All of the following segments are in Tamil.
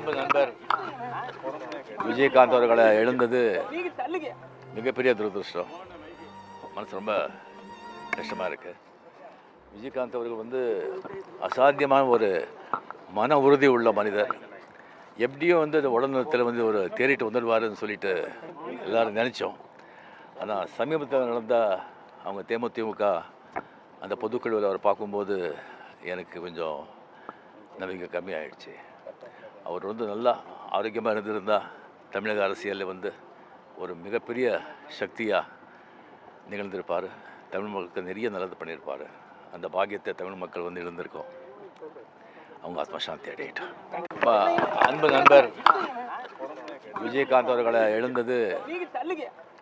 அன்பு நண்பர் விஜயகாந்த் அவர்களை எழுந்தது மிகப்பெரிய துரதிருஷ்டம். மனசு ரொம்ப கஷ்டமாக இருக்குது. விஜயகாந்த் அவர்கள் அசாத்தியமான ஒரு மன உறுதி உள்ள மனிதர். எப்படியும் அந்த உடல்நலத்தில் ஒரு தேறிட்டு வந்துடுவாருன்னு சொல்லிட்டு எல்லோரும் நினச்சோம். ஆனால் சமீபத்தில் நடந்த அவங்க தேமுதிக அந்த பொதுக்குழுவில் அவர் பார்க்கும்போது எனக்கு கொஞ்சம் நம்பிக்கை கம்மியாயிடுச்சு. அவர் நல்லா ஆரோக்கியமாக இருந்திருந்தால் தமிழக அரசியலில் ஒரு மிகப்பெரிய சக்தியாக நிகழ்ந்திருப்பார். தமிழ் மக்களுக்கு நிறைய நல்லது பண்ணியிருப்பார். அந்த பாக்கியத்தை தமிழ் மக்கள் இருந்திருக்கோம். அவங்க ஆத்மசாந்தி அடையிட்டோம். அன்பு நண்பர் விஜயகாந்த் அவர்களை எழுந்தது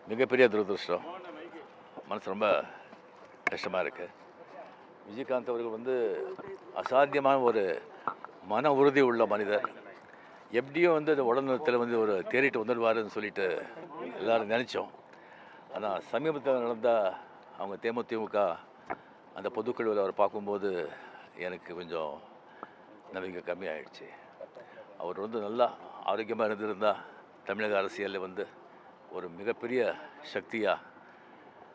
மிகப்பெரிய துரதிருஷ்டம். மனசு ரொம்ப கஷ்டமாக இருக்குது. விஜயகாந்த் அவர்கள் அசாத்தியமான ஒரு மன உறுதி உள்ள மனிதர். எப்படியும் அந்த உடல்நலத்தில் ஒரு தேறிட்டு வந்துடுவாருன்னு சொல்லிட்டு எல்லோரும் நினச்சோம். ஆனால் சமீபத்தில் நடந்த அவங்க தேமுதிக அந்த பொதுக்குழுவில் அவர் பார்க்கும்போது எனக்கு கொஞ்சம் நம்பிக்கை கம்மியாயிடுச்சு. அவர் நல்லா ஆரோக்கியமாக இருந்திருந்தால் தமிழக அரசியலில் ஒரு மிகப்பெரிய சக்தியாக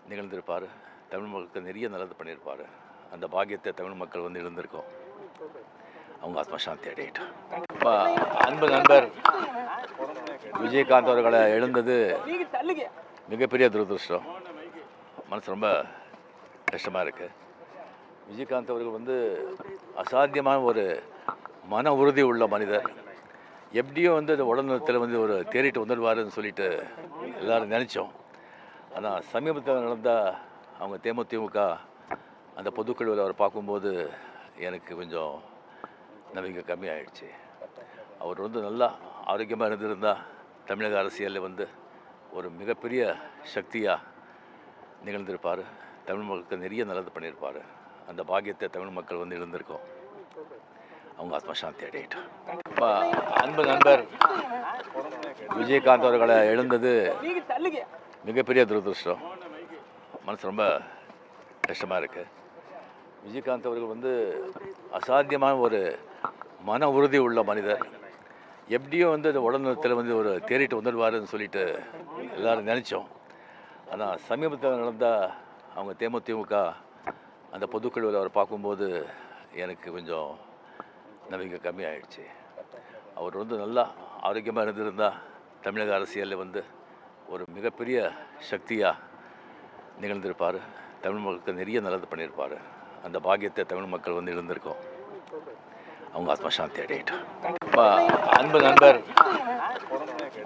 நிகழ்ந்திருப்பார். தமிழ் மக்களுக்கு நிறைய நல்லது பண்ணியிருப்பார். அந்த பாக்கியத்தை தமிழ் மக்கள் இருந்திருக்கோம். அவங்க ஆத்மசாந்தி அடையிட்டோம். அன்பு நண்பர் விஜயகாந்த் அவர்களை எழுந்தது மிகப்பெரிய துரதிருஷ்டம். மனசு ரொம்ப கஷ்டமாக இருக்குது. விஜயகாந்த் அவர்கள் அசாத்தியமான ஒரு மன உறுதி உள்ள மனிதர். எப்படியும் அந்த உடல்நலத்தில் ஒரு தேறிட்டு வந்துடுவாருன்னு சொல்லிட்டு எல்லோரும் நினச்சோம். ஆனால் சமீபத்தில் நடந்த அவங்க தேமுதிக அந்த பொதுக்குழுவில் அவர் பார்க்கும்போது எனக்கு கொஞ்சம் நம்பிக்கை கம்மியாயிடுச்சு. அவர் நல்லா ஆரோக்கியமாக இருந்திருந்தால் தமிழக அரசியலில் ஒரு மிகப்பெரிய சக்தியாக நிகழ்ந்திருப்பார். தமிழ் மக்களுக்கு நிறைய நல்லது பண்ணியிருப்பார். அந்த பாக்கியத்தை தமிழ் மக்கள் இருந்திருக்கோம். அவங்க ஆத்மசாந்தி அடையிட்டோம். அன்பு நண்பர் விஜயகாந்த் அவர்களை எழுந்தது மிகப்பெரிய துரதிருஷ்டம். மனசு ரொம்ப கஷ்டமாக இருக்குது. விஜயகாந்த் அவர்கள் அசாத்தியமான ஒரு மன உறுதி உள்ள மனிதர். எப்படியும் அந்த உடல்நலத்தில் ஒரு தேறிட்டு வந்துடுவாருன்னு சொல்லிட்டு எல்லோரும் நினச்சோம். ஆனால் சமீபத்தில் நடந்த அவங்க தேமுதிக அந்த பொதுக்குழுவில் அவர் பார்க்கும்போது எனக்கு கொஞ்சம் நம்பிக்கை கம்மியாயிடுச்சு. அவர் நல்லா ஆரோக்கியமாக இருந்திருந்தால் தமிழக அரசியலில் ஒரு மிகப்பெரிய சக்தியாக நிகழ்ந்திருப்பார். தமிழ் மக்களுக்கு நிறைய நல்லது பண்ணியிருப்பார். அந்த பாக்கியத்தை தமிழ் மக்கள் இருந்திருக்கோம். அவங்க ஆத்மசாந்தி அடையிட்டோம். அன்பு நண்பர்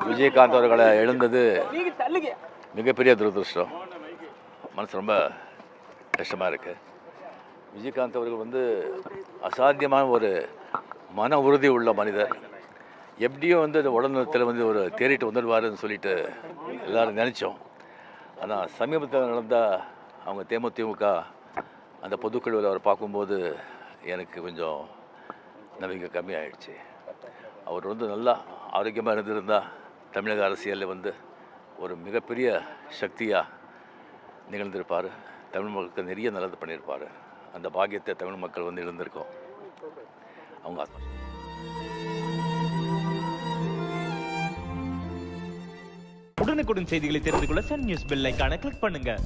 விஜயகாந்த் அவர்களை எழுந்தது மிகப்பெரிய துரதிருஷ்டம். மனசு ரொம்ப கஷ்டமாக இருக்குது. விஜயகாந்த் அவர்கள் அசாத்தியமான ஒரு மன உறுதி உள்ள மனிதர். எப்படியும் அந்த உடல்நலத்தில் ஒரு தேறிட்டு வந்துடுவாருன்னு சொல்லிட்டு எல்லோரும் நினச்சோம். ஆனால் சமீபத்தில் நடந்த அவங்க தேமுதிக அந்த பொதுக்குழுவில் அவர் பார்க்கும்போது எனக்கு கொஞ்சம் நம்பிக்கை கம்மியாயிடுச்சு. அவர் நல்லா ஆரோக்கியமாக இருந்திருந்தால் தமிழக அரசியலில் ஒரு மிகப்பெரிய சக்தியாக நிகழ்ந்திருப்பார். தமிழ் மக்களுக்கு நிறைய நல்லது பண்ணியிருப்பார். அந்த பாக்கியத்தை தமிழ் மக்கள் இருந்திருக்கோம். அவங்க உடனுக்குடன் செய்திகளை தெரிந்து கொள்ள சன் நியூஸ் பெல் ஐகானை கிளிக் பண்ணுங்க.